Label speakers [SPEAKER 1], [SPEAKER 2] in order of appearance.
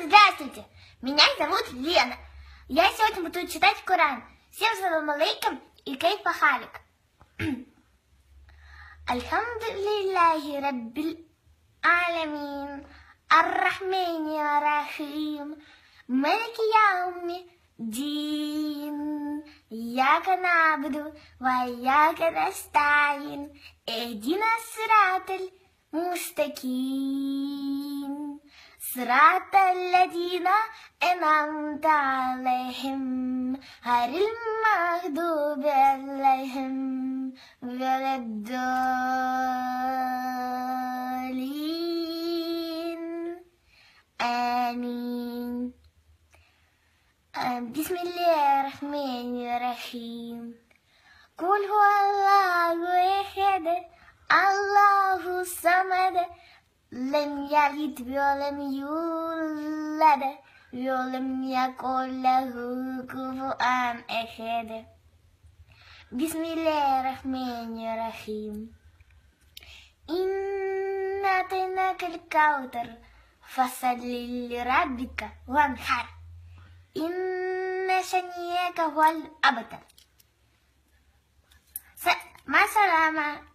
[SPEAKER 1] здравствуйте! Меня зовут Лена. Я сегодня буду читать Коран. Всем салам алейкум и кейф халик. Альхамдулиллахи раббил аламин, ар-рахмани ар-рахим, малики яуми дин, ияка набуду ва ияка настаин, эхдина сираталь мустаким, сирата алладина эн'амта алейхим, гарил магдуби алейхим валяддалин. Амин. بسم الله الرحمن الرحيم. قل هو الله أحد الله الصمد لم يلد ولم يولد ولم يكن له كفوا أحد. بسم الله الرحمن الرحيم. إنا أعطيناك الكوثر فصل لربك وانحر إن شانئك هو الأبتر. مع السلامة.